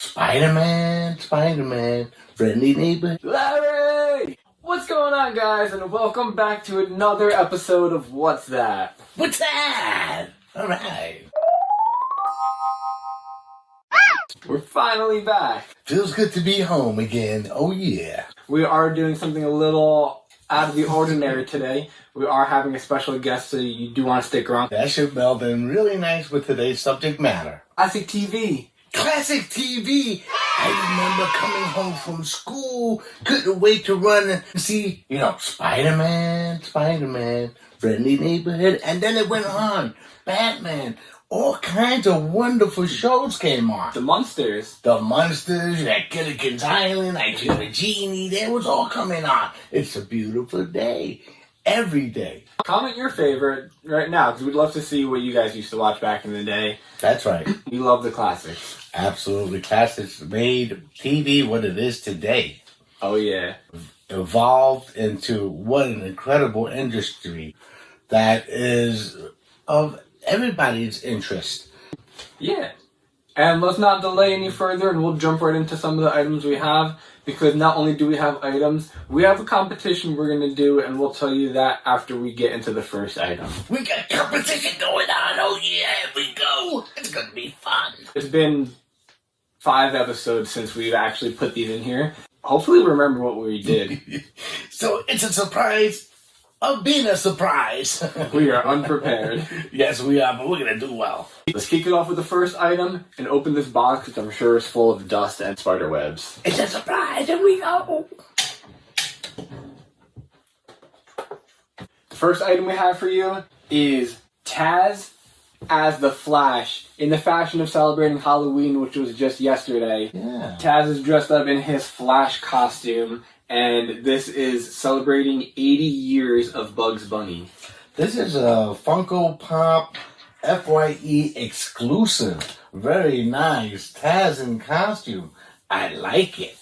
Spider-Man, friendly neighbor. Larry! What's going on, guys, and welcome back to another episode of What's That? What's that? Alright. We're finally back. Feels good to be home again. Oh yeah. We are doing something a little out of the ordinary today. We are having a special guest, so you do want to stick around. That should meld in really nice with today's subject matter. Classic TV. Classic TV. I remember coming home from school, couldn't wait to run and see, Spider-Man, friendly neighborhood, and then it went on. Batman, all kinds of wonderful shows came on. The Munsters. That Gilligan's Island, I Killed a Genie, that was all coming on. It's a beautiful day. Every day. Comment your favorite right now, because we'd love to see what you guys used to watch back in the day. That's right. We love the classics. Absolutely. Classics made TV what it is today. Oh, yeah. Evolved into what an incredible industry that is of everybody's interest. Yeah. And let's not delay any further, and we'll jump right into some of the items we have, because not only do we have items, we have a competition we're going to do, and we'll tell you that after we get into the first item. We got a competition going on. Oh, yeah, here we go. It's going to be fun. It's been 5 episodes since we've actually put these in here. Hopefully remember what we did. So it's a surprise of being a surprise. We are unprepared. Yes, we are, but we're going to do well. Let's kick it off with the first item and open this box, which I'm sure is full of dust and spider webs. It's a surprise, and we go. The first item we have for you is Taz as the Flash, in the fashion of celebrating Halloween, which was just yesterday. Yeah. Taz is dressed up in his Flash costume, and this is celebrating 80 years of Bugs Bunny. This is a Funko Pop FYE exclusive. Very nice. Taz in costume. I like it.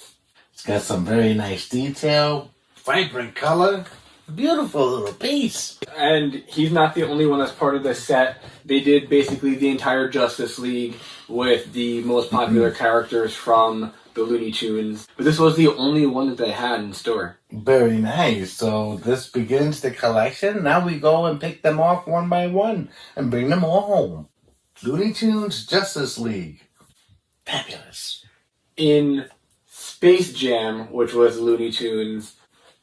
It's got some very nice detail, vibrant color. Beautiful little piece. And he's not the only one that's part of this set. They did basically the entire Justice League with the most popular characters from the Looney Tunes. But this was the only one that they had in store. Very nice. So this begins the collection. Now we go and pick them off one by one and bring them all home. Looney Tunes Justice League. Fabulous. In Space Jam, which was Looney Tunes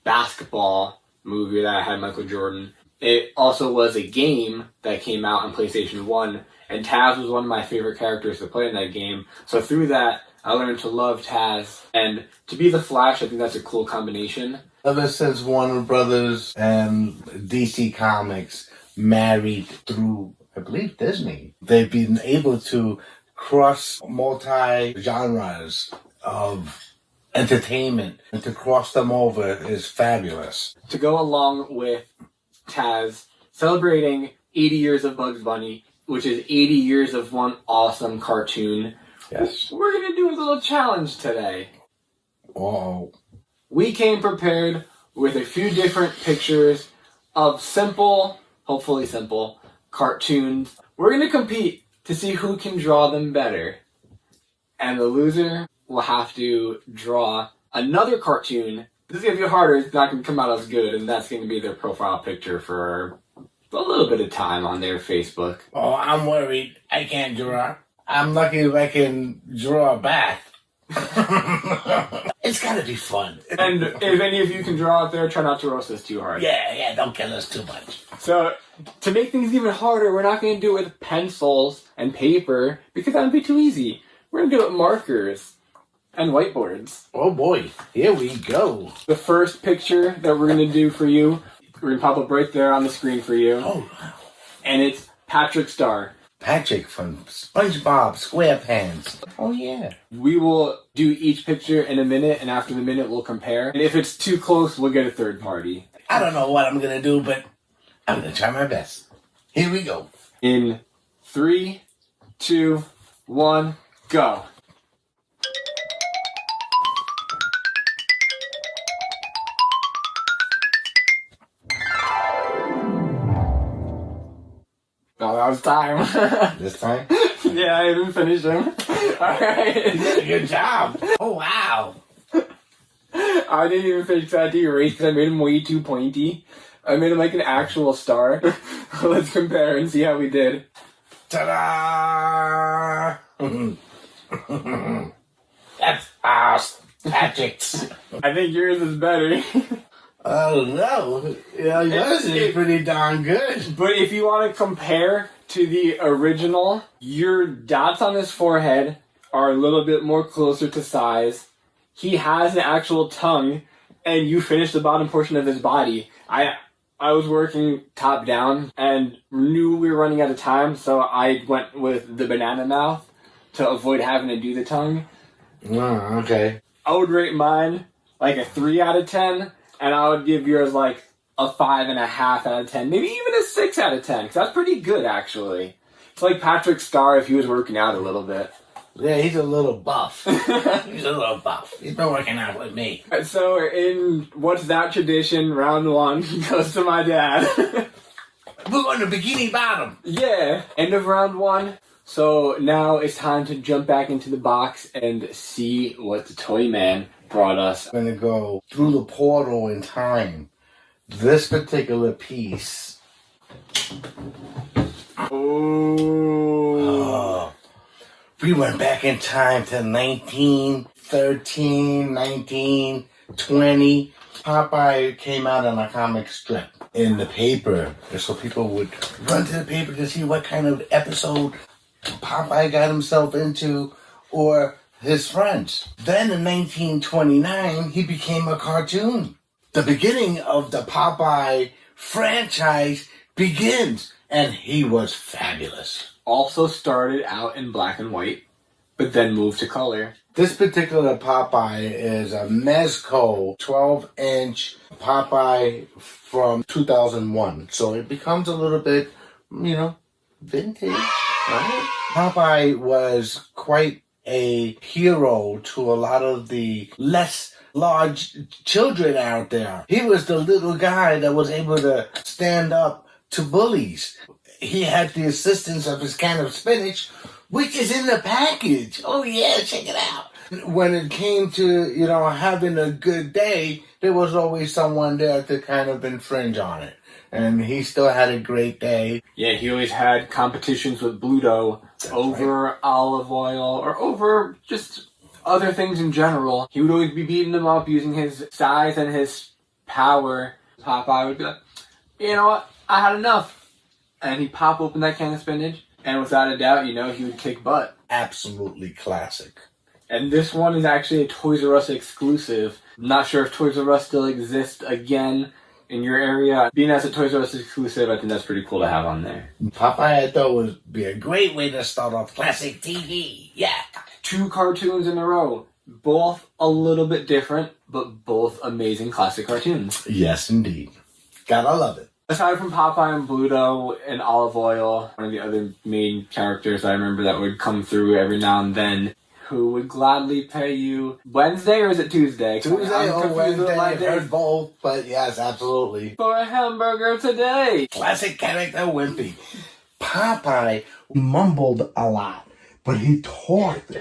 basketball movie that had Michael Jordan, it also was a game that came out on PlayStation 1, and Taz was one of my favorite characters to play in that game. So through that, I learned to love Taz, and to be the Flash, I think that's a cool combination. Ever since Warner Brothers and DC Comics married through, I believe, Disney, they've been able to cross multi-genres of entertainment, and to cross them over is fabulous. To go along with Taz celebrating 80 years of Bugs Bunny, which is 80 years of one awesome cartoon, Yes. we're going to do a little challenge today. Oh. We came prepared with a few different pictures of simple, hopefully simple, cartoons. We're going to compete to see who can draw them better. And the loser will have to draw another cartoon. This is going to be harder. It's not going to come out as good, and that's going to be their profile picture for a little bit of time on their Facebook. Oh, I'm worried. I can't draw. I'm lucky if I can draw a bath. It's gotta be fun. And if any of you can draw out there, try not to roast us too hard. Yeah, don't kill us too much. So, to make things even harder, we're not going to do it with pencils and paper, because that would be too easy. We're going to do it with markers and whiteboards. Oh boy, here we go. The first picture that we're going to do for you, we're going to pop up right there on the screen for you. Oh, wow. And it's Patrick Star. Patrick from SpongeBob SquarePants. Oh, yeah. We will do each picture in a minute, and after the minute, we'll compare. And if it's too close, we'll get a third party. I don't know what I'm gonna do, but I'm gonna try my best. Here we go. In 3, 2, 1, go. Oh, that was time. This time? Yeah, I even finished him. Alright. You did a good job. Oh, wow. I didn't even finish that to erase because I made him way too pointy. I made him like an actual star. Let's compare and see how we did. Ta-da! That's us. Patrick's. I think yours is better. Oh, no. Yeah, yours is pretty darn good. But if you want to compare to the original, your dots on his forehead are a little bit more closer to size. He has an actual tongue, and you finished the bottom portion of his body. I was working top down and knew we were running out of time, so I went with the banana mouth to avoid having to do the tongue. Oh, okay. I would rate mine like a 3 out of 10, and I would give yours like a 5.5 out of 10, maybe even a 6 out of 10, because that's pretty good, actually. It's like Patrick's scar if he was working out a little bit. Yeah, he's a little buff. He's a little buff. He's been working out with me. So in What's That Tradition, round 1 goes to my dad. We're going to Bikini Bottom. Yeah, end of round 1. So now it's time to jump back into the box and see what the toy man brought us. I'm going to go through the portal in time. This particular piece. Oh. We went back in time to 1913, 1920. Popeye came out on a comic strip in the paper. So people would run to the paper to see what kind of episode Popeye got himself into or his friends. Then in 1929, he became a cartoon. The beginning of the Popeye franchise begins, and he was fabulous. Also started out in black and white, but then moved to color. This particular Popeye is a Mezco 12-inch Popeye from 2001. So it becomes a little bit, vintage, right? Popeye was quite a hero to a lot of the less large children out there. He was the little guy that was able to stand up to bullies. He had the assistance of his can of spinach, which is in the package. Oh yeah, check it out. When it came to, having a good day, there was always someone there to kind of infringe on it. And he still had a great day. Yeah, he always had competitions with Bluto over olive oil or over just other things in general. He would always be beating them up using his size and his power. Popeye would be like, you know what, I had enough. And he'd pop open that can of spinach, and without a doubt, he would kick butt. Absolutely classic. And this one is actually a Toys R Us exclusive. I'm not sure if Toys R Us still exists again in your area. Being as a Toys R Us exclusive, I think that's pretty cool to have on there. Popeye, I thought, would be a great way to start off classic TV. Yeah. 2 cartoons in a row. Both a little bit different, but both amazing classic cartoons. Yes, indeed. Gotta love it. Aside from Popeye and Bluto and Olive Oil, one of the other main characters I remember that would come through every now and then, who would gladly pay you Wednesday, or is it Tuesday? Tuesday or Wednesday, I've heard both, but yes, absolutely. For a hamburger today. Classic character Wimpy. Popeye mumbled a lot, but he talked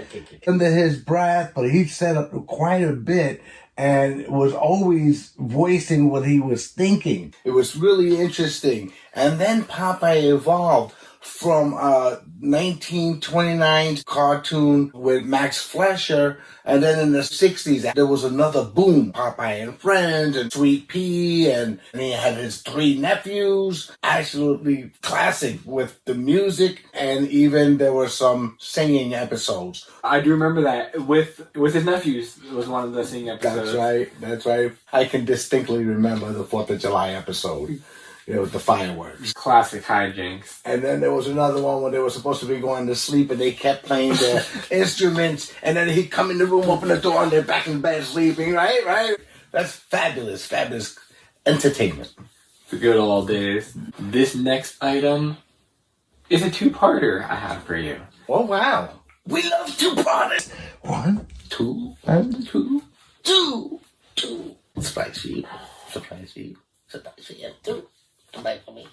under his breath, but he said quite a bit and was always voicing what he was thinking. It was really interesting. And then Popeye evolved from a 1929 cartoon with Max Fleischer, and then in the 60s there was another boom, Popeye and Friends and Sweet Pea, and he had his 3 nephews. Absolutely classic with the music, and even there were some singing episodes. I do remember that with his nephews was one of the singing episodes. That's right. I can distinctly remember the 4th of July episode. With the fireworks. Classic hijinks. And then there was another one where they were supposed to be going to sleep and they kept playing their instruments, and then he'd come in the room, open the door, and they're back in bed sleeping, right? That's fabulous entertainment. The good old days. This next item is a 2-parter I have for you. Oh, wow. We love 2-parters. 1, 2, and 2, 2, 2. Surprise for you. 2. For me.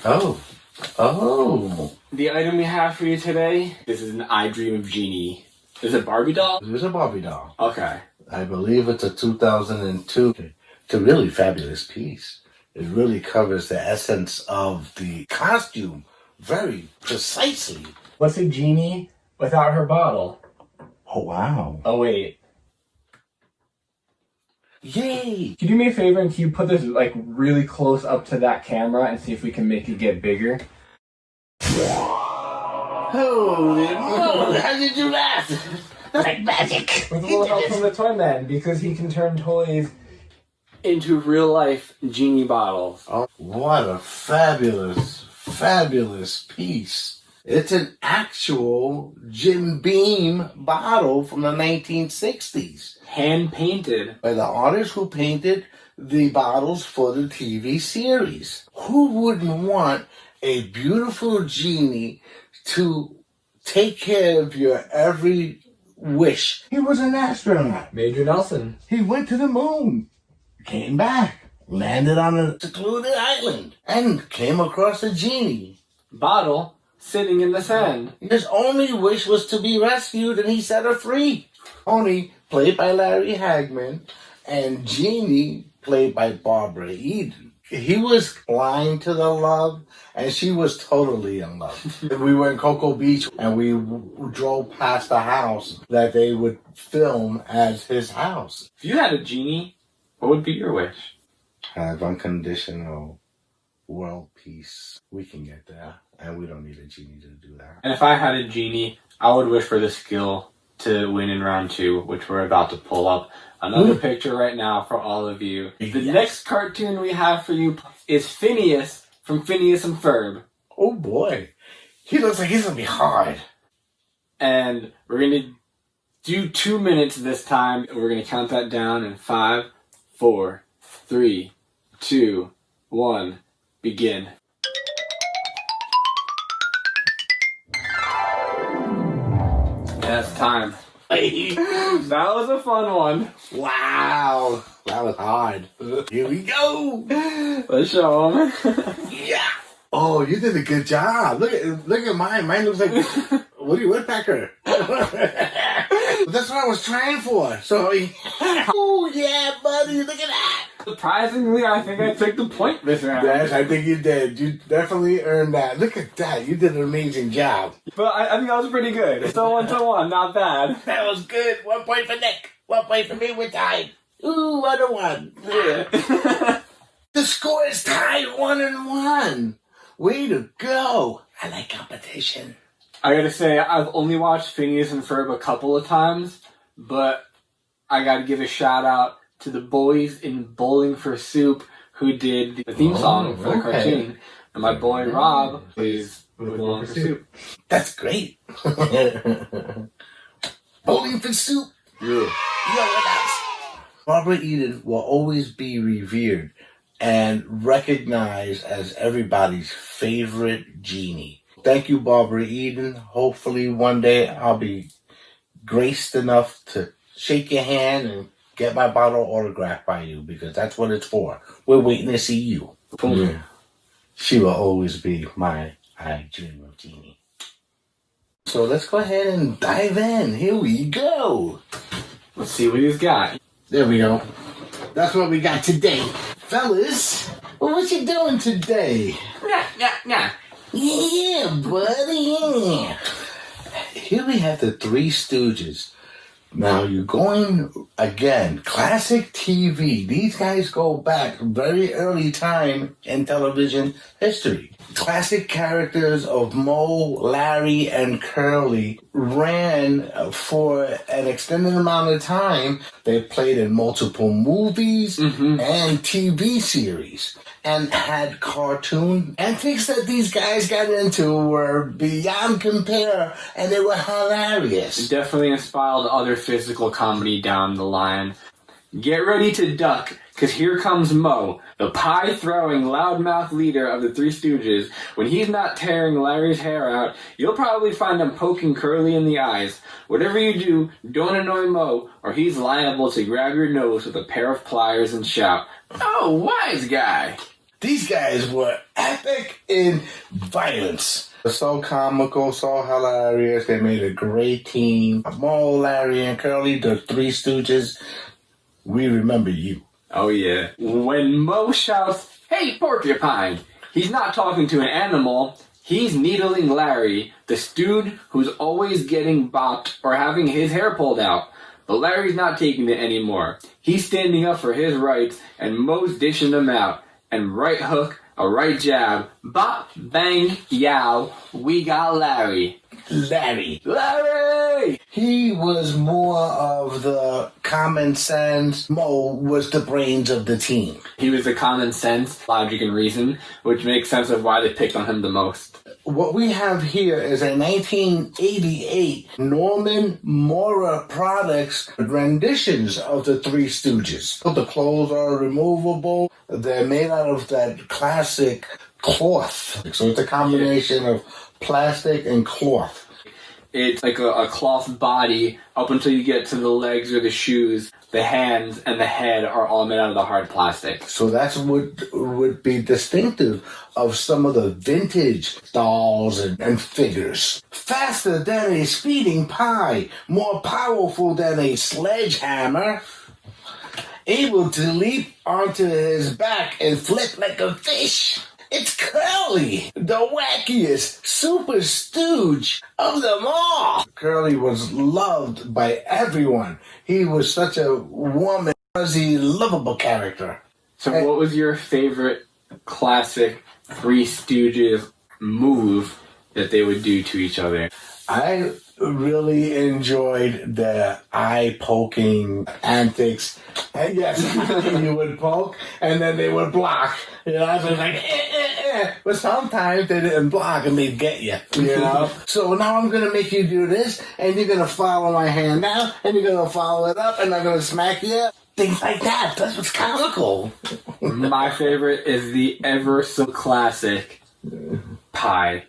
Oh, Oh. The item we have for you today, this is an I Dream of Genie. Is it Barbie doll? It was a Barbie doll. Okay. I believe it's a 2002. It's a really fabulous piece. It really covers the essence of the costume very precisely. What's a genie without her bottle? Oh, wow. Oh, wait. Yay! Can you do me a favor and can you put this like really close up to that camera and see if we can make it get bigger? Holy moly, how did you do that? That's like magic. With a little help from the toy man, because he can turn toys into real life genie bottles. Oh, what a fabulous, fabulous piece. It's an actual Jim Beam bottle from the 1960s. Hand painted. By the artist who painted the bottles for the TV series. Who wouldn't want a beautiful genie to take care of your every wish? He was an astronaut. Major Nelson. He went to the moon, came back, landed on a secluded island, and came across a genie. Bottle sitting in the sand. His only wish was to be rescued, and he set her free. Tony, played by Larry Hagman, and Jeannie, played by Barbara Eden. He was blind to the love, and she was totally in love. We were in Cocoa Beach, and we drove past a house that they would film as his house. If you had a genie, what would be your wish? Have unconditional world peace. We can get there, and we don't need a genie to do that. And if I had a genie, I would wish for the skill to win in round 2, which we're about to pull up another picture right now for all of you. The next cartoon we have for you is Phineas from Phineas and Ferb. Oh boy, he looks like he's gonna be hard. And we're gonna do 2 minutes this time. We're gonna count that down in 5, 4, 3, 2, 1, begin. That's time. That was a fun one. Wow, that was hard. Here we go. Let's show them. Yeah. Oh, you did a good job. Look at mine. Mine looks like Woody Woodpecker. That's what I was trying for. So, oh yeah, buddy, look at that. Surprisingly, I think I took the point this round. Yes, I think you did. You definitely earned that. Look at that. You did an amazing job. But I think that was pretty good. Still 1-1, not bad. That was good. 1 point for Nick. 1 point for me. We're tied. Ooh, 1-1. Yeah. The score is tied 1-1. Way to go. I like competition. I gotta say, I've only watched Phineas and Ferb a couple of times, but I gotta give a shout out to the boys in Bowling for Soup who did the theme song for the cartoon. And my boy Rob is with Bowling for Soup. That's great. Bowling for Soup. Yeah. Yo, what else? Barbara Eden will always be revered and recognized as everybody's favorite genie. Thank you, Barbara Eden. Hopefully one day I'll be graced enough to shake your hand and get my bottle autographed by you, because that's what it's for. We're waiting to see you. Yeah. She will always be my I Dream of Genie. So let's go ahead and dive in. Here we go. Let's see what he's got. There we go. That's what we got today. Fellas, what you doing today? Nah. Yeah, buddy. Yeah. Here we have the Three Stooges. Now you're going, again, classic TV. These guys go back very early time in television history. Classic characters of Moe, Larry, and Curly ran for an extended amount of time. They played in multiple movies and TV series, and had cartoon antics that these guys got into were beyond compare, and they were hilarious. It definitely inspired other physical comedy down the line. Get ready to duck, because here comes Moe, the pie-throwing, loudmouth leader of the Three Stooges. When he's not tearing Larry's hair out, you'll probably find him poking Curly in the eyes. Whatever you do, don't annoy Moe, or he's liable to grab your nose with a pair of pliers and shout, "Oh, wise guy!" These guys were epic in violence. So comical, so hilarious. They made a great team. Moe, Larry, and Curly, the Three Stooges. We remember you. Oh yeah. When Moe shouts, "Hey, porcupine!" he's not talking to an animal. He's needling Larry, the stooge who's always getting bopped or having his hair pulled out. But Larry's not taking it anymore. He's standing up for his rights, and Moe's dishing them out. And right hook, a right jab, bop, bang, yow, we got Larry. Larry. Larry! He was more of the common sense. Moe was the brains of the team. He was the common sense, logic, and reason, which makes sense of why they picked on him the most. What we have here is a 1988 Norman Mora Products renditions of the Three Stooges. The clothes are removable. They're made out of that classic cloth. So it's a combination of plastic and cloth. It's like a cloth body up until you get to the legs or the shoes. The hands and the head are all made out of the hard plastic. So that's what would be distinctive of some of the vintage dolls and figures. Faster than a speeding pie, more powerful than a sledgehammer, able to leap onto his back and flip like a fish. It's Curly, the wackiest super stooge of them all. Curly was loved by everyone. He was such a warm and fuzzy, lovable character. So what was your favorite classic Three Stooges move that they would do to each other? I really enjoyed the eye-poking antics. And yes, you would poke, and then they would block. You know, so it's like, But sometimes they didn't block, and they'd get you, you know? So now I'm going to make you do this, and you're going to follow my hand down, and you're going to follow it up, and I'm going to smack you. Things like that. That's what's comical. My favorite is the ever so classic pie.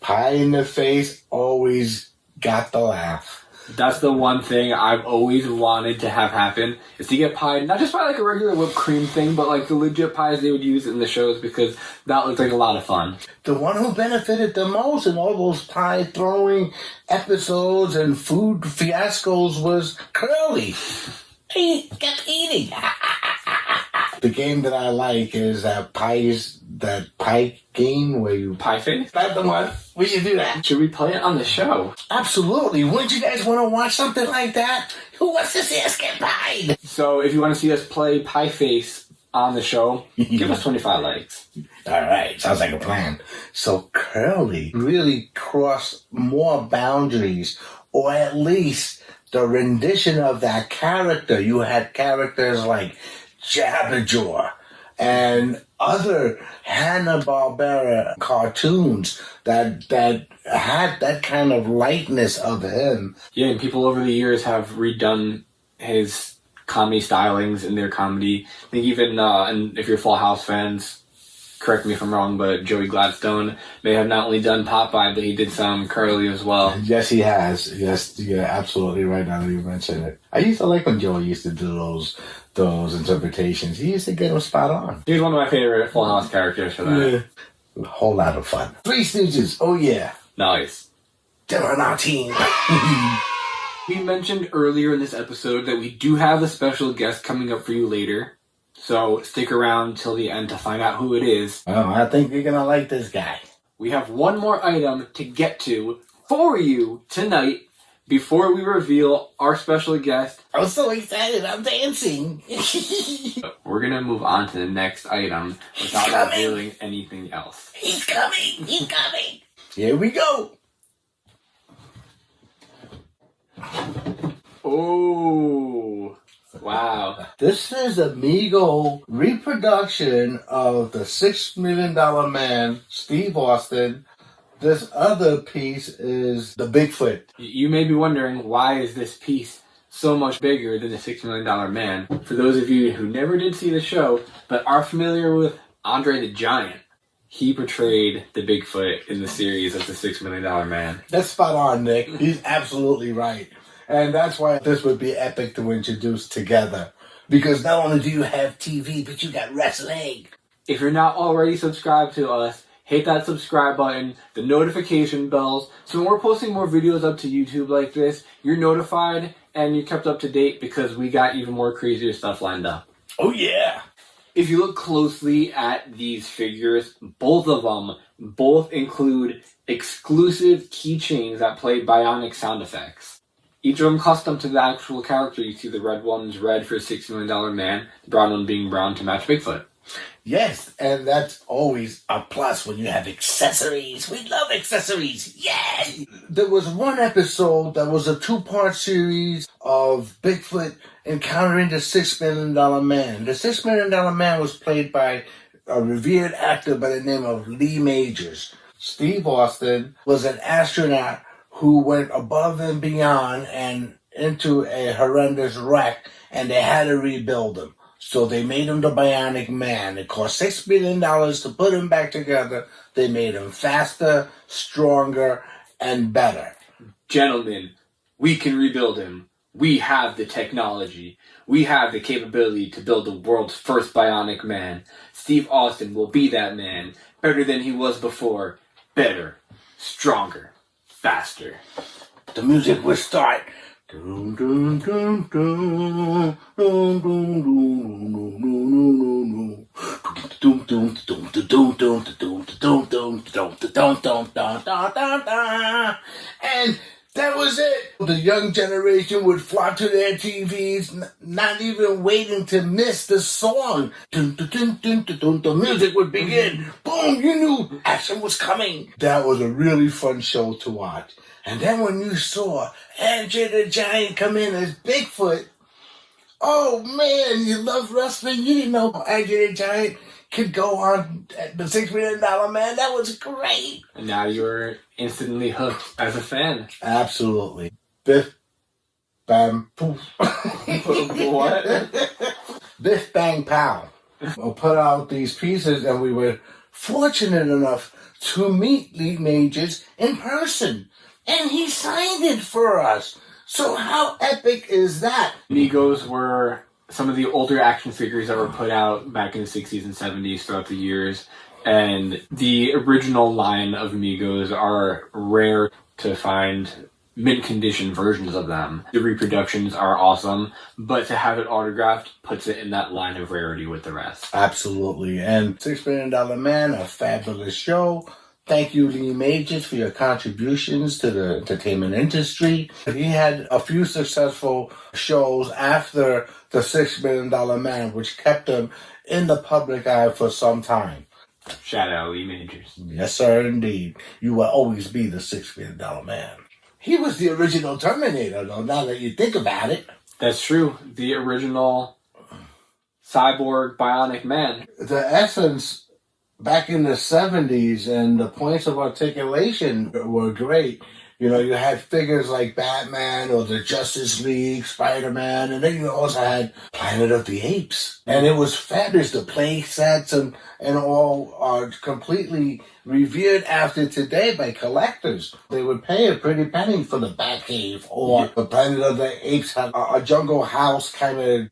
Pie in the face always got the laugh. That's the one thing I've always wanted to have happen, is to get pied, not just by like a regular whipped cream thing, but like the legit pies they would use in the shows, because that looked like a lot of fun. The one who benefited the most in all those pie throwing episodes and food fiascos was Curly. He kept eating. The game that I like is that pie game where you... Pie face? That's the one. We should do that. Should we play it on the show? Absolutely. Wouldn't you guys want to watch something like that? Who wants to see us get pied? So if you want to see us play pie face on the show, give us 25 likes. All right. Sounds like a plan. So Curly really crossed more boundaries, or at least the rendition of that character. You had characters like Jabberjaw and other Hanna-Barbera cartoons that had that kind of lightness of him. Yeah, and people over the years have redone his comedy stylings in their comedy. I think even, and if you're Full House fans, correct me if I'm wrong, but Joey Gladstone may have not only done Popeye, but he did some Curly as well. Yes, he has. Yes, you're absolutely right now that you mentioned it. I used to like when Joey used to do those interpretations. He used to get them spot on. He was one of my favorite Full House characters for that. Yeah. A whole lot of fun. Three Stooges. Oh, yeah. Nice. They're on our team. We mentioned earlier in this episode that we do have a special guest coming up for you later. So stick around till the end to find out who it is. Oh, I think you're going to like this guy. We have one more item to get to for you tonight before we reveal our special guest. I'm so excited. I'm dancing. We're going to move on to the next item without revealing anything else. He's coming. He's coming. Here we go. Oh, wow. This is a Mego reproduction of the $6 Million Man, Steve Austin. This other piece is the Bigfoot. You may be wondering, why is this piece so much bigger than the $6 Million Man? For those of you who never did see the show, but are familiar with Andre the Giant, he portrayed the Bigfoot in the series of the $6 Million Man. That's spot on, Nick. He's absolutely right. And that's why this would be epic to introduce together. Because not only do you have TV, but you got wrestling. If you're not already subscribed to us, hit that subscribe button, the notification bells, so when we're posting more videos up to YouTube like this, you're notified and you're kept up to date because we got even more crazier stuff lined up. Oh yeah! If you look closely at these figures, both of them include exclusive keychains that play bionic sound effects. Each of them custom to the actual character. You see the red one's red for $6 million man, the brown one being brown to match Bigfoot. Yes, and that's always a plus when you have accessories. We love accessories. Yay! There was one episode that was a 2-part series of Bigfoot encountering the $6 million man. The $6 million man was played by a revered actor by the name of Lee Majors. Steve Austin was an astronaut who went above and beyond and into a horrendous wreck, and they had to rebuild him. So they made him the Bionic Man. It cost $6 million to put him back together. They made him faster, stronger, and better. Gentlemen, we can rebuild him. We have the technology. We have the capability to build the world's first Bionic Man. Steve Austin will be that man. Better than he was before. Better. Stronger. Faster. The music will start. Dun, dun, dun, dun, dun, dun, dun. And that was it. The young generation would flock to their TVs, not even waiting to miss the song. The music would begin. Boom, you knew action was coming. That was a really fun show to watch. And then when you saw Andre the Giant come in as Bigfoot, oh man, you love wrestling. You didn't know Andre the Giant could go on the $6 million man. That was great. And now you're instantly hooked as a fan. Absolutely. Biff, bam, poof. What? Biff, bang, pow. We'll put out these pieces, and we were fortunate enough to meet Lee Majors in person. And he signed it for us. So how epic is that? Migos were some of the older action figures that were put out back in the 60s and 70s throughout the years. And the original line of Migos are rare to find mint condition versions of them. The reproductions are awesome, but to have it autographed puts it in that line of rarity with the rest. Absolutely. And $6 Million Man, a fabulous show. Thank you, Lee Majors, for your contributions to the entertainment industry. He had a few successful shows after the $6 Million Man, which kept him in the public eye for some time. Shout out Lee Majors. Yes, sir, indeed. You will always be the $6 Million Man. He was the original Terminator, though, now that you think about it. That's true. The original cyborg bionic man. The essence back in the 70s and the points of articulation were great. You know, you had figures like Batman or the Justice League, Spider-Man, and then you also had Planet of the Apes. And it was fabulous. The play sets and all are completely revered after today by collectors. They would pay a pretty penny for the Batcave or the Planet of the Apes had a jungle house kind of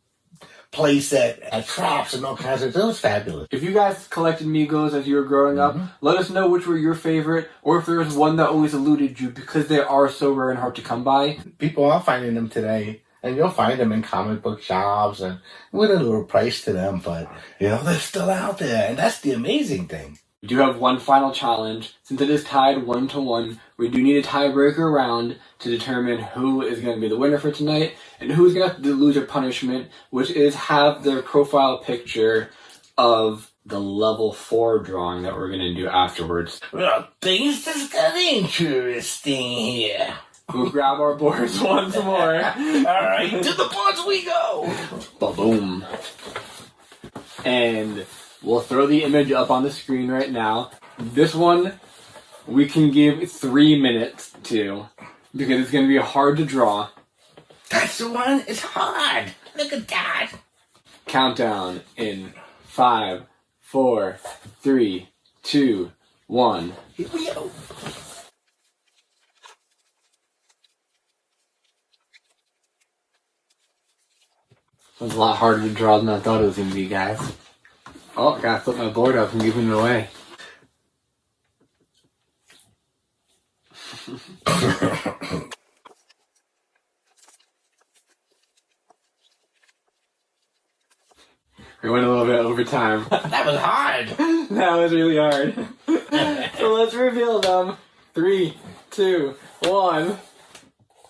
place that had traps and all kinds of. It was fabulous. If you guys collected Migos as you were growing up, let us know which were your favorite, or if there was one that always eluded you, because they are so rare and hard to come by. People are finding them today, and you'll find them in comic book shops and with a little price to them, but you know, they're still out there, and that's the amazing thing. We do have one final challenge. Since it is tied 1-1, we do need a tiebreaker round to determine who is going to be the winner for tonight and who's going to have to lose their punishment, which is have their profile picture of the level 4 drawing that we're going to do afterwards. Well, things just got interesting here. We'll grab our boards once more. Alright, to the boards we go! Ba-boom. And we'll throw the image up on the screen right now. This one we can give 3 minutes to, because it's going to be hard to draw. That's the one? It's hard. Look at that. Countdown in 5, 4, 3, 2, 1. Here we go. It was a lot harder to draw than I thought it was going to be, guys. Oh, I gotta flip my board up and giving it away. We went a little bit over time. That was hard. That was really hard. So let's reveal them. 3, 2, 1.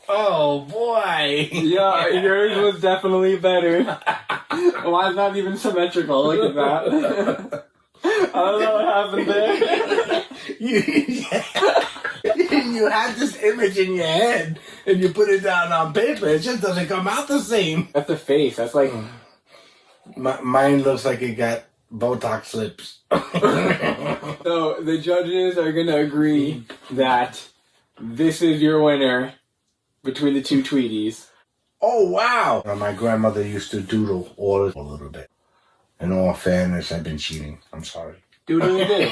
Oh boy. Yeah, yours was definitely better. Mine's not even symmetrical. Look at that. I don't know what happened there. You had this image in your head and you put it down on paper. It just doesn't come out the same. That's the face. That's like... Mine looks like it got Botox lips. So the judges are going to agree that this is your winner between the two Tweeties. Oh, wow. My grandmother used to doodle all a little bit. In all fairness, I've been cheating. I'm sorry. Doodle-doo.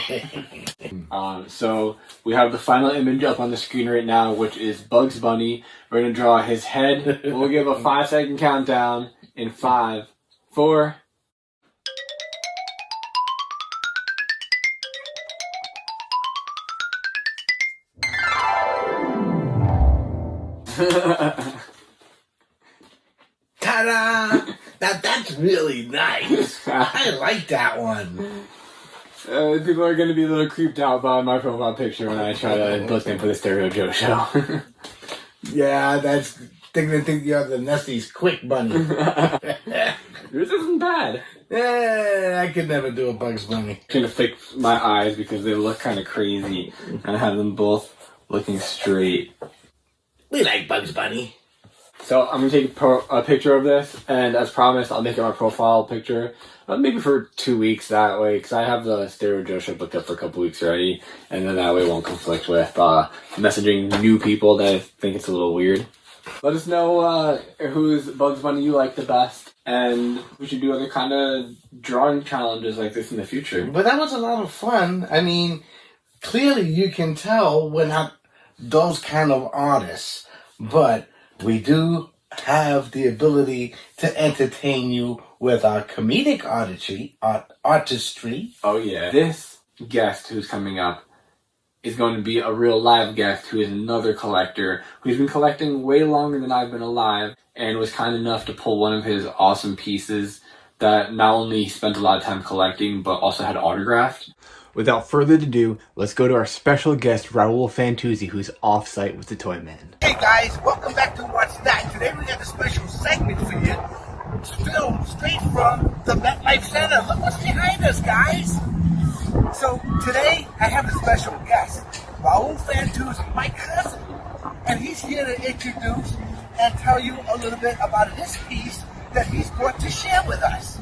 So we have the final image up on the screen right now, which is Bugs Bunny. We're going to draw his head. We'll give a 5-second countdown in 5, 4. Ta-da! That's really nice. I like that one. People are going to be a little creeped out by my profile picture when I try to book them for the Stereo Joe show. Yeah, they're gonna think you're the Nestle's Quick Bunny. Yours isn't bad. Yeah, I could never do a Bugs Bunny. I'm going to fix my eyes because they look kind of crazy. And I have them both looking straight. We like Bugs Bunny. So I'm going to take a picture of this, and as promised, I'll make it my profile picture, maybe for 2 weeks that way, because I have the Stereo Joe show booked up for a couple weeks already, and then that way it won't conflict with messaging new people that think it's a little weird. Let us know whose Bugs Bunny you like the best, and we should do other kind of drawing challenges like this in the future. But that was a lot of fun. I mean, clearly you can tell we're not those kind of artists, but we do have the ability to entertain you with our comedic artistry. Oh yeah. This guest who's coming up is going to be a real live guest who is another collector who's been collecting way longer than I've been alive and was kind enough to pull one of his awesome pieces that not only spent a lot of time collecting but also had autographed. Without further ado, let's go to our special guest, Raul Fantuzzi, who's off-site with the Toy Man. Hey guys, welcome back to sThat. Today we got a special segment for you, filmed straight from the MetLife Center. Look what's behind us, guys. So today I have a special guest, Raul Fantuzzi, my cousin, and he's here to introduce and tell you a little bit about this piece that he's brought to share with us.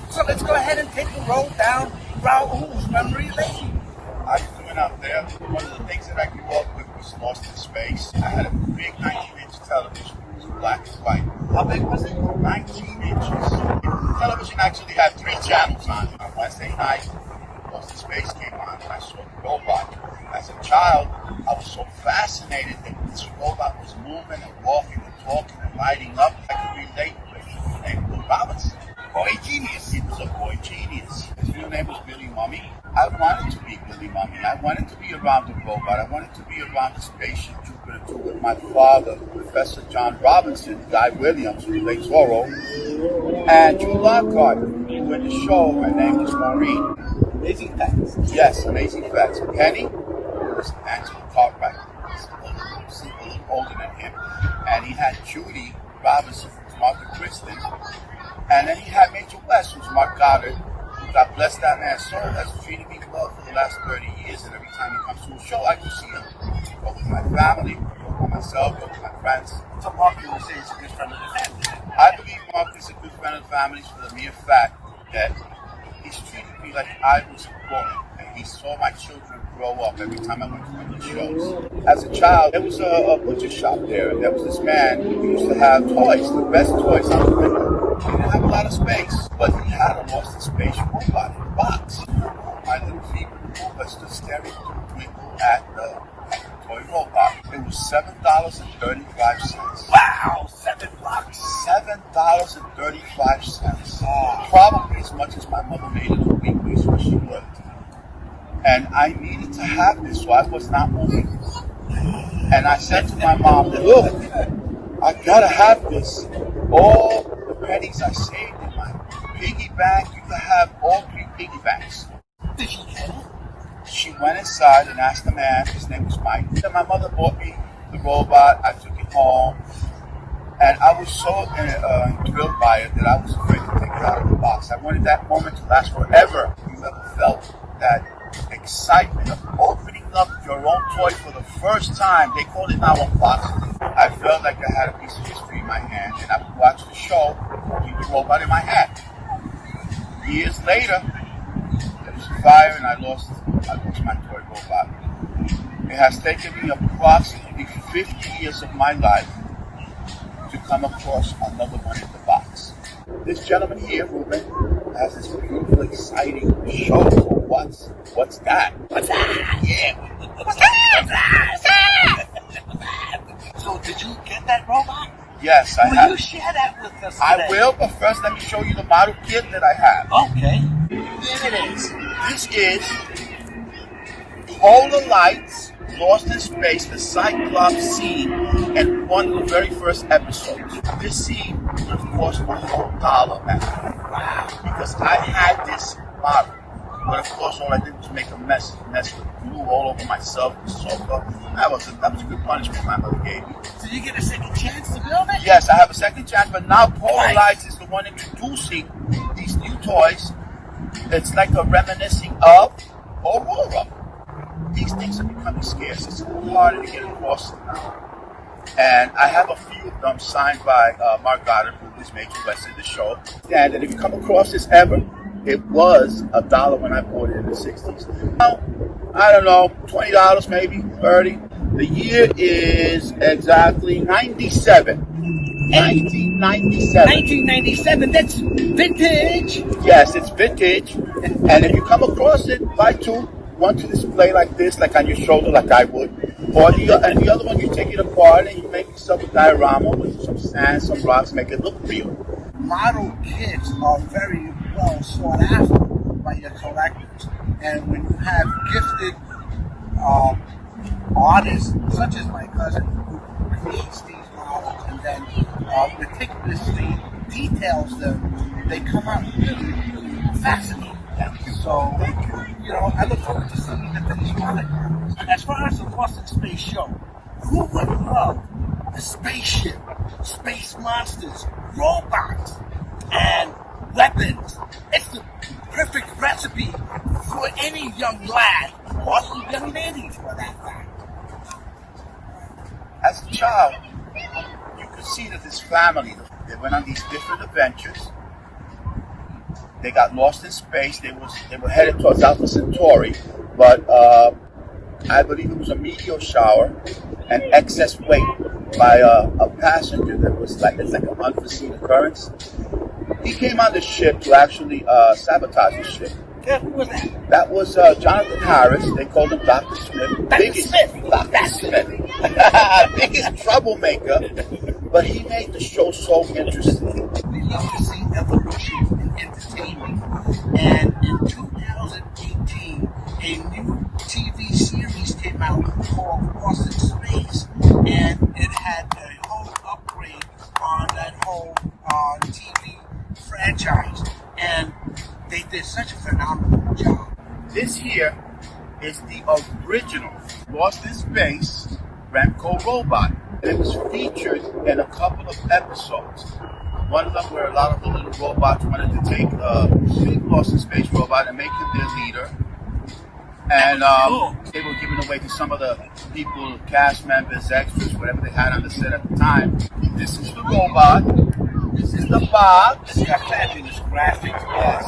So let's go ahead and take a roll down Raul's memory lane. I was doing out there. One of the things that I grew up with was Lost in Space. I had a big 19-inch television. It was black and white. How big was it? 19 inches. The television actually had 3 channels on it. On Wednesday night, Lost in Space came on, and I saw the robot. As a child, I was so fascinated that this robot was moving and walking and talking and lighting up. I could relate with his name, Will Robinson. Boy genius. He was a boy genius. His real name was Billy Mummy. I wanted to be Billy Mummy. I wanted to be around the robot. I wanted to be around the spaceship Jupiter 2 with my father, Professor John Robinson, Guy Williams, who played Zorro, and Drew Lockhart, who in the show, her name was Maureen. Amazing facts. Yes, amazing facts. Penny was Angela Cartwright. She's a little older than him. And he had Judy Robinson, who's Martha Kristen. And then he had Major West, who's Mark Goddard, who got blessed that man's soul, has treated me well for the last 30 years. And every time he comes to a show, I can see him. Go with my family, go with myself, go with my friends. So Mark, you would say he's a good friend of the family. I believe Mark is a good friend of the family for the mere fact that he's treated me like I was important. And he saw my children grow up every time I went to one of these shows. As a child, there was a butcher shop there, and there was this man who used to have toys, the best toys on the window. He didn't have a lot of space, but he had a Lost in Space robot in a box. My little feet was just staring through the window at the toy robot. It was $7.35. Wow, $7. $7.35. Probably as much as my mother made in a week where she worked. And I needed to have this, so I was not moving. And I said to my mom, look, I gotta have this. All the pennies I saved in my piggy bank, you can have all 3 piggy banks. Did she get it? She went inside and asked the man, his name was Mike. And my mother bought me the robot, I took it home. And I was so thrilled by it that I was afraid to take it out of the box. I wanted that moment to last forever. You ever felt that excitement of opening up your own toy for the first time? They call it now unboxing. I felt like I had a piece of history in my hand, and I would watch the show, keep the robot in my hand. Years later, there was a fire and I lost my toy robot. It has taken me approximately 50 years of my life to come across another one in the box. This gentleman here, Ruben, has this beautiful, exciting show called What's That? What's that? Yeah. What's that? So did you get that robot? Yes, I Will have. you share that with us today? I will, but first let me show you the model kit that I have. Okay. Here it is. This is Polar Lights, Lost in Space, the Cyclops scene, and one of the very first episodes. This scene would have cost a whole $1 back. Wow. Because I had this model. But of course, all I did was make a mess with glue all over myself, the sofa. That was a good punishment my mother gave me. So you get a second chance to build it? Yes, I have a second chance, but now Polar Lights is the one introducing these new toys. It's like a reminiscing of Aurora. These things are becoming scarce. It's a little harder to get across them now. And I have a few of them signed by Mark Goddard, who is Major West in the show. And if you come across this ever, it was $1 when I bought it in the 60s. Now, I don't know, $20 maybe, 30. The year is exactly 97. 1997. 1997, that's vintage. Yes, it's vintage. And if you come across it, buy 2. One to display like this, like on your shoulder, like I would. Or the other one, you take it apart and you make yourself a diorama with some sand, some rocks, make it look real. Model kits are very well sought after by your collectors. And when you have gifted artists, such as my cousin, who creates these models and then meticulously details them, they come out really, really fascinating. So, you know, I look forward to seeing the finished product. As far as the Lost in Space show, who would love a spaceship, space monsters, robots, and weapons? It's the perfect recipe for any young lad or young lady for that fact. As a child, you could see that this family, they went on these different adventures. They got lost in space. They were headed towards Alpha Centauri, but I believe it was a meteor shower and excess weight by a passenger that was it's like an unforeseen occurrence. He came on the ship to actually sabotage the ship. Yeah, who was that? That was Jonathan Harris. They called him Dr. Smith. Dr. Smith. Dr. Smith. Biggest troublemaker. But he made the show so interesting. We love to see evolution in entertainment. And in 2018, a new TV series came out called Lost in Space. And it had a whole upgrade on that whole TV franchise. And they did such a phenomenal job. This here is the original Lost in Space Remco robot. It was featured in a couple of episodes. One of them where a lot of the little robots wanted to take a big Lost in Space robot and make him their leader. And they were giving away to some of the people, cast members, extras, whatever they had on the set at the time. This is the robot. This is the box. It's got fabulous graphics. Yes.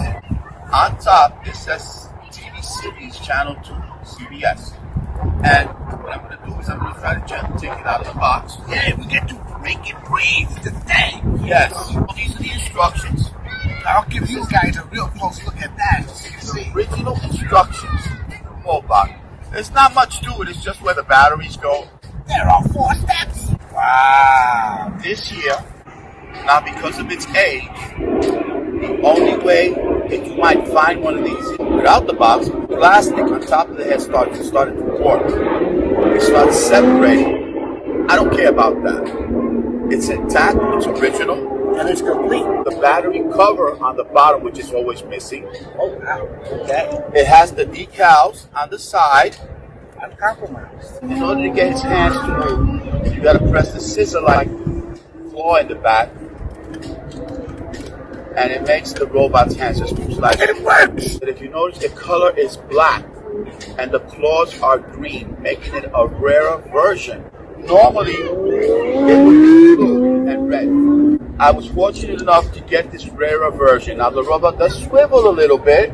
On top, it says TV series channel 2, CBS. And what I'm going to do is I'm going to try to gently take it out of the box. Yeah, we get to make it breathe today. Yes. These are the instructions. I'll give you guys a real close look at that so you can see. Original instructions. Robot. There's not much to it. It's just where the batteries go. There are 4 steps. Wow. This here Now, because of its age, the only way that you might find one of these without the box, the plastic on top of the head started to warp. It starts separating. I don't care about that. It's intact, it's original, And it's complete. the battery cover on the bottom, which is always missing. Oh, wow. Okay. It has the decals on the side. Uncompromised. In order to get its hands to move, you gotta press the scissor-like claw in the back, and it makes the robot's hands just move slightly. And it works! But if you notice, the color is black, and the claws are green, making it a rarer version. Normally, it would be blue and red. I was fortunate enough to get this rarer version. Now, the robot does swivel a little bit,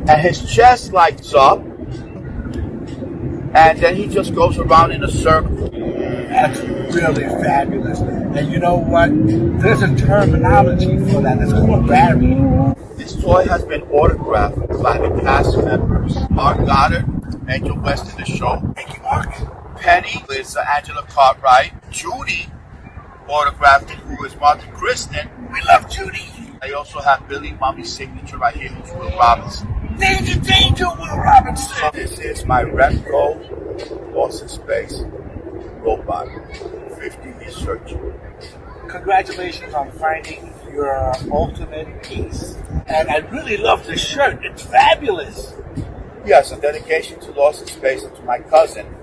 and his chest lights up, and then he just goes around in a circle. That's really fabulous. And you know what? There's a terminology for that. It's called Barry. This toy has been autographed by the cast members. Mark Goddard, Major West in the show. Thank you, Mark. Penny is Angela Cartwright. Judy autographed it, who is Martha Kristen. We love Judy. I also have Billy Mummy's signature right here, who's Will Robinson. Danger, danger, Will Robinson. So this is my Repco Lost in Space robot. 50 search. Congratulations on finding your ultimate piece. And I really love the shirt. It's fabulous. Yes, a dedication to Lost in Space and to my cousin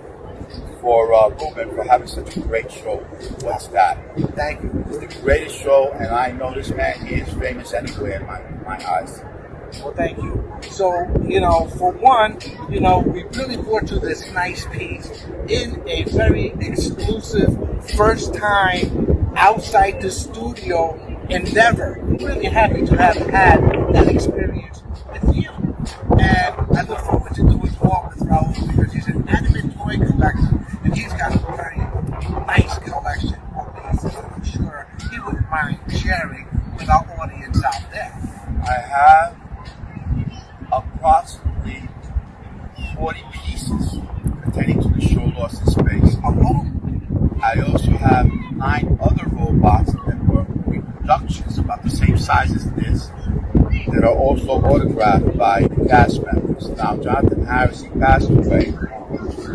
for Ruben for having such a great show. What's that? Thank you. It's the greatest show, and I know this man is famous anywhere in my eyes. Well, thank you. So, for one, we really brought you this nice piece in a very exclusive, first time outside the studio endeavor. I'm really happy to have had that experience with you. And I look forward to doing more with Raul because he's an adamant toy collector and he's got a very nice collection of pieces that I'm sure he wouldn't mind sharing with our audience out there. I have approximately 40 pieces pertaining to the show Lost in Space. Alone. I also have 9 other robots that were reproductions about the same size as this that are also autographed by the cast members. Now, Jonathan Harris, he passed away,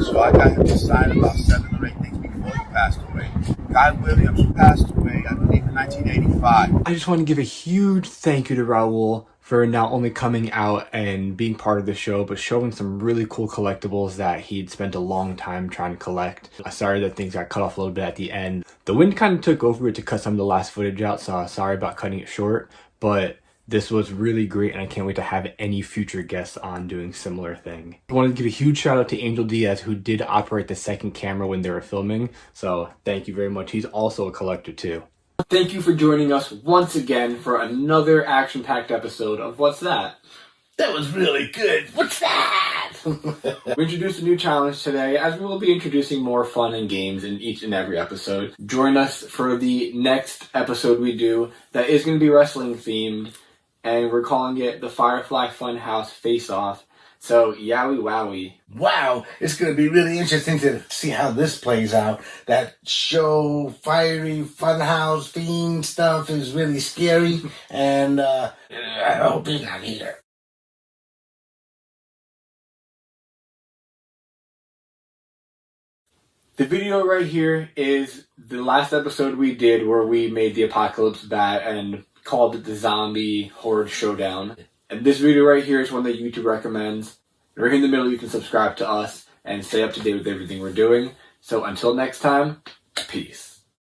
so I got him to sign about 7 or 8 things before he passed away. Guy Williams passed away, I believe, in 1985. I just want to give a huge thank you to Raul for not only coming out and being part of the show, but showing some really cool collectibles that he'd spent a long time trying to collect. Sorry that things got cut off a little bit at the end. The wind kind of took over it to cut some of the last footage out, so sorry about cutting it short, but this was really great and I can't wait to have any future guests on doing similar thing. I wanted to give a huge shout out to Angel Diaz, who did operate the second camera when they were filming, so thank you very much. He's also a collector too. Thank you for joining us once again for another action-packed episode of What's That? That was really good. What's that? We introduced a new challenge today, as we will be introducing more fun and games in each and every episode. Join us for the next episode we do that is going to be wrestling themed, and we're calling it the Firefly Funhouse Face-Off. So, yowie wowie. Wow, it's going to be really interesting to see how this plays out. That show, fiery, funhouse, fiend stuff is really scary, and I hope he's not here. The video right here is the last episode we did where we made the apocalypse bat and called it the Zombie Horde Showdown. And this video right here is one that YouTube recommends. Right here in the middle, you can subscribe to us and stay up to date with everything we're doing. So until next time, peace.